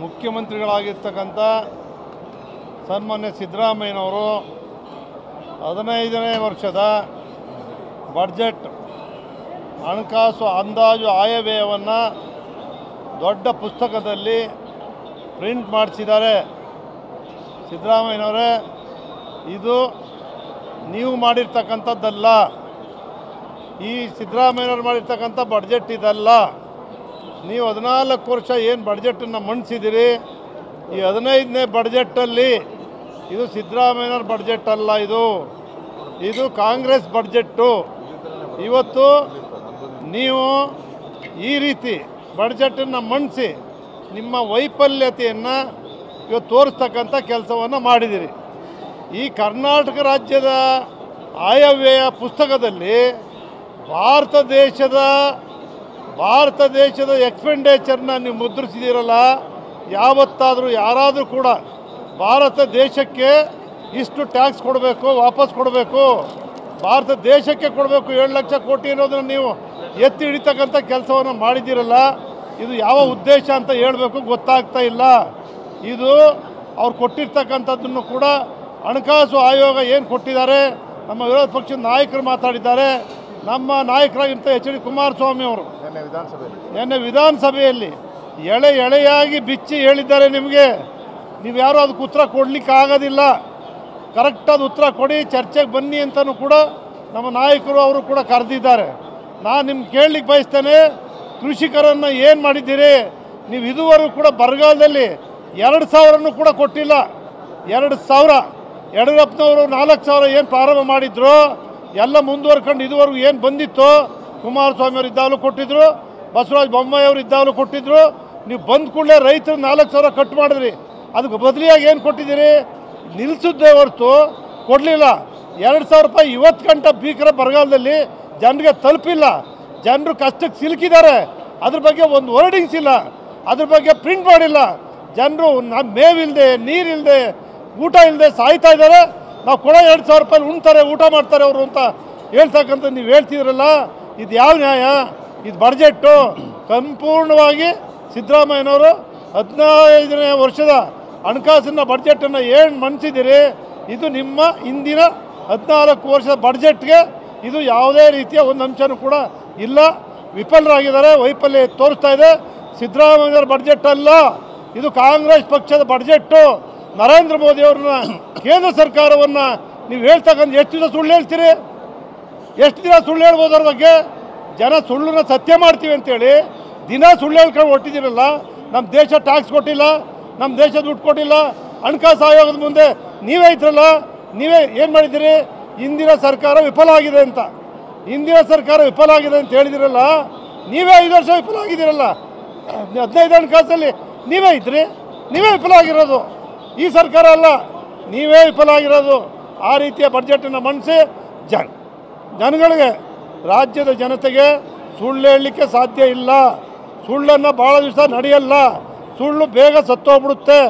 ಮುಖ್ಯಮಂತ್ರಿಗಳಾಗಿರ್ತಕ್ಕಂಥ ಸನ್ಮಾನ್ಯ ಸಿದ್ದರಾಮಯ್ಯನವರು 15ನೇ ವರ್ಷದ ಬಡ್ಜೆಟ್ ಹಣಕಾಸು ಅಂದಾಜು ಆಯವ್ಯಯವನ್ನು ದೊಡ್ಡ ಪುಸ್ತಕದಲ್ಲಿ ಪ್ರಿಂಟ್ ಮಾಡಿಸಿದ್ದಾರೆ. ಸಿದ್ದರಾಮಯ್ಯನವರೇ, ಇದು ನೀವು ಮಾಡಿರ್ತಕ್ಕಂಥದ್ದಲ್ಲ. ಈ ಸಿದ್ದರಾಮಯ್ಯನವರು ಮಾಡಿರ್ತಕ್ಕಂಥ ಬಡ್ಜೆಟ್ ಇದಲ್ಲ. ನೀವು 14 ವರ್ಷ ಏನು ಬಡ್ಜೆಟನ್ನು ಮಂಡಿಸಿದಿರಿ, ಈ 15ನೇ ಬಡ್ಜೆಟ್ಟಲ್ಲಿ ಇದು ಸಿದ್ದರಾಮಯ್ಯನವ್ರ ಬಡ್ಜೆಟ್ ಅಲ್ಲ, ಇದು ಕಾಂಗ್ರೆಸ್ ಬಡ್ಜೆಟ್ಟು. ಇವತ್ತು ನೀವು ಈ ರೀತಿ ಬಡ್ಜೆಟನ್ನು ಮಂಡಿಸಿ ನಿಮ್ಮ ವೈಫಲ್ಯತೆಯನ್ನು ಇವತ್ತು ತೋರಿಸ್ತಕ್ಕಂಥ ಕೆಲಸವನ್ನು ಮಾಡಿದಿರಿ. ಈ ಕರ್ನಾಟಕ ರಾಜ್ಯದ ಆಯವ್ಯಯ ಪುಸ್ತಕದಲ್ಲಿ ಭಾರತ ದೇಶದ ಎಕ್ಸ್ಪೆಂಡಿಚರ್ನ ನೀವು ಮುದ್ರಿಸಿದಿರಲ್ಲ. ಯಾವತ್ತಾದರೂ ಯಾರಾದರೂ ಕೂಡ ಭಾರತ ದೇಶಕ್ಕೆ ಇಷ್ಟು ಟ್ಯಾಕ್ಸ್ ಕೊಡಬೇಕು, ವಾಪಸ್ ಕೊಡಬೇಕು, ಭಾರತ ದೇಶಕ್ಕೆ ಕೊಡಬೇಕು 7 ಲಕ್ಷ ಕೋಟಿ ಅನ್ನೋದನ್ನು ನೀವು ಎತ್ತಿ ಹಿಡಿತಕ್ಕಂಥ ಕೆಲಸವನ್ನು ಮಾಡಿದ್ದೀರಲ್ಲ. ಇದು ಯಾವ ಉದ್ದೇಶ ಅಂತ ಹೇಳಬೇಕು ಗೊತ್ತಾಗ್ತಾ ಇಲ್ಲ. ಇದು ಅವ್ರು ಕೊಟ್ಟಿರ್ತಕ್ಕಂಥದ್ದನ್ನು ಕೂಡ ಹಣಕಾಸು ಆಯೋಗ ಏನು ಕೊಟ್ಟಿದ್ದಾರೆ, ನಮ್ಮ ವಿರೋಧ ಪಕ್ಷದ ನಾಯಕರು ಮಾತಾಡಿದ್ದಾರೆ. ನಮ್ಮ ನಾಯಕರಾಗಿಂತ ಎಚ್ ಡಿ ಕುಮಾರಸ್ವಾಮಿ ಅವರು ನಿನ್ನೆ ವಿಧಾನಸಭೆಯಲ್ಲಿ ಎಳೆಯಾಗಿ ಬಿಚ್ಚಿ ಹೇಳಿದ್ದಾರೆ. ನಿಮಗೆ ನೀವು ಯಾರು ಅದಕ್ಕೆ ಉತ್ತರ ಕೊಡಲಿಕ್ಕೆ ಆಗೋದಿಲ್ಲ. ಕರೆಕ್ಟಾದ ಉತ್ತರ ಕೊಡಿ, ಚರ್ಚೆಗೆ ಬನ್ನಿ ಅಂತಲೂ ಕೂಡ ನಮ್ಮ ನಾಯಕರು ಅವರು ಕೂಡ ಕರೆದಿದ್ದಾರೆ. ನಾನು ನಿಮ್ಗೆ ಕೇಳಲಿಕ್ಕೆ ಬಯಸ್ತೇನೆ, ಕೃಷಿಕರನ್ನು ಏನು ಮಾಡಿದ್ದೀರಿ? ನೀವು ಇದುವರೆಗೂ ಕೂಡ ಬರಗಾಲದಲ್ಲಿ 2,000 ಕೂಡ ಕೊಟ್ಟಿಲ್ಲ. 2,000 ಯಡಿಯೂರಪ್ಪನವರು 4,000 ಏನು ಪ್ರಾರಂಭ ಮಾಡಿದ್ರು ಎಲ್ಲ ಮುಂದುವರ್ಕೊಂಡು ಇದುವರೆಗೂ ಏನು ಬಂದಿತ್ತು, ಕುಮಾರಸ್ವಾಮಿ ಅವರು ಇದ್ದಾಗಲೂ ಕೊಟ್ಟಿದ್ರು, ಬಸವರಾಜ ಬೊಮ್ಮಾಯಿ ಅವರು ಇದ್ದಾಗಲೂ ಕೊಟ್ಟಿದ್ರು. ನೀವು ಬಂದ ಕೂಡಲೇ ರೈತರು 4,000 ಕಟ್ ಮಾಡಿದ್ರಿ. ಅದಕ್ಕೆ ಬದಲಿಯಾಗಿ ಏನು ಕೊಟ್ಟಿದ್ದೀರಿ? ನಿಲ್ಲಿಸಿದ್ದೇ ಹೊರತು ಕೊಡಲಿಲ್ಲ. 2,000 ರೂಪಾಯಿ ಇವತ್ತು ಗಂಟ ಭೀಕರ ಬರಗಾಲದಲ್ಲಿ ಜನರಿಗೆ ತಲುಪಿಲ್ಲ. ಜನರು ಕಷ್ಟಕ್ಕೆ ಸಿಲುಕಿದ್ದಾರೆ. ಅದ್ರ ಬಗ್ಗೆ ಒಂದು ವರ್ಡಿಂಗ್ಸ್ ಇಲ್ಲ, ಅದ್ರ ಬಗ್ಗೆ ಪ್ರಿಂಟ್ ಮಾಡಿಲ್ಲ. ಜನರು ಮೇವಿಲ್ಲದೆ, ನೀರಿಲ್ಲದೆ, ಊಟ ಇಲ್ಲದೆ ಸಾಯ್ತಾ ಇದ್ದಾರೆ. ನಾವು ಕೊಡೋ 2,000 ರೂಪಾಯಿ ಉಣ್ತಾರೆ, ಊಟ ಮಾಡ್ತಾರೆ ಅವರು ಅಂತ ಹೇಳ್ತಕ್ಕಂಥ ನೀವು ಹೇಳ್ತಿದ್ರಲ್ಲ, ಇದು ಯಾವ ನ್ಯಾಯ? ಇದು ಬಡ್ಜೆಟ್ಟು ಸಂಪೂರ್ಣವಾಗಿ ಸಿದ್ದರಾಮಯ್ಯನವರು 15ನೇ ವರ್ಷದ ಹಣಕಾಸಿನ ಬಡ್ಜೆಟನ್ನು ಏನು ಮಂಡಿಸಿದ್ದೀರಿ, ಇದು ನಿಮ್ಮ ಹಿಂದಿನ 14 ವರ್ಷದ ಬಡ್ಜೆಟ್ಗೆ ಇದು ಯಾವುದೇ ರೀತಿಯ ಒಂದು ಅಂಶನೂ ಕೂಡ ಇಲ್ಲ. ವಿಫಲರಾಗಿದ್ದಾರೆ, ವೈಫಲ್ಯ ತೋರಿಸ್ತಾ ಇದೆ. ಸಿದ್ದರಾಮಯ್ಯನವರ ಬಡ್ಜೆಟ್ ಅಲ್ಲ, ಇದು ಕಾಂಗ್ರೆಸ್ ಪಕ್ಷದ ಬಡ್ಜೆಟ್ಟು. ನರೇಂದ್ರ ಮೋದಿ ಅವ್ರನ್ನ ಕೇಂದ್ರ ಸರ್ಕಾರವನ್ನು ನೀವು ಹೇಳ್ತಕ್ಕಂಥ ಎಷ್ಟು ದಿನ ಸುಳ್ಳು ಹೇಳ್ತೀರಿ? ಎಷ್ಟು ದಿನ ಸುಳ್ಳು ಹೇಳ್ಬೋದು? ಅವ್ರ ಬಗ್ಗೆ ಜನ ಸುಳ್ಳನ್ನ ಸತ್ಯ ಮಾಡ್ತೀವಿ ಅಂತೇಳಿ ದಿನ ಸುಳ್ಳು ಹೇಳ್ಕೊಂಡು ಹೊಟ್ಟಿದ್ದೀರಲ್ಲ. ನಮ್ಮ ದೇಶ ಟ್ಯಾಕ್ಸ್ ಕೊಟ್ಟಿಲ್ಲ, ನಮ್ಮ ದೇಶ ದುಡ್ಡು ಕೊಟ್ಟಿಲ್ಲ. ಹಣಕಾಸು ಆಯೋಗದ ಮುಂದೆ ನೀವೇ ಇದ್ರಲ್ಲ, ನೀವೇ ಏನು ಮಾಡಿದ್ದೀರಿ? ಹಿಂದಿನ ಸರ್ಕಾರ ವಿಫಲ ಆಗಿದೆ ಅಂತ, ಹಿಂದಿನ ಸರ್ಕಾರ ವಿಫಲ ಆಗಿದೆ ಅಂತ ಹೇಳಿದಿರಲ್ಲ. ನೀವೇ 5 ವರ್ಷ ವಿಫಲ ಆಗಿದ್ದೀರಲ್ಲ. 15 ಹಣಕಾಸಲ್ಲಿ ನೀವೇ ಇದ್ರಿ, ನೀವೇ ವಿಫಲ ಆಗಿರೋದು. ಈ ಸರ್ಕಾರ ಅಲ್ಲ, ನೀವೇ ವಿಫಲ ಆಗಿರೋದು. ಆ ರೀತಿಯ ಬಡ್ಜೆಟನ್ನು ಮಂಡಿಸಿ ಜನಗಳಿಗೆ, ರಾಜ್ಯದ ಜನತೆಗೆ ಸುಳ್ಳು ಹೇಳಲಿಕ್ಕೆ ಸಾಧ್ಯ ಇಲ್ಲ. ಸುಳ್ಳನ್ನು ಭಾಳ ದಿವಸ ನಡೆಯಲ್ಲ. ಸುಳ್ಳು ಬೇಗ ಸತ್ತೋಗ್ಬಿಡುತ್ತೆ.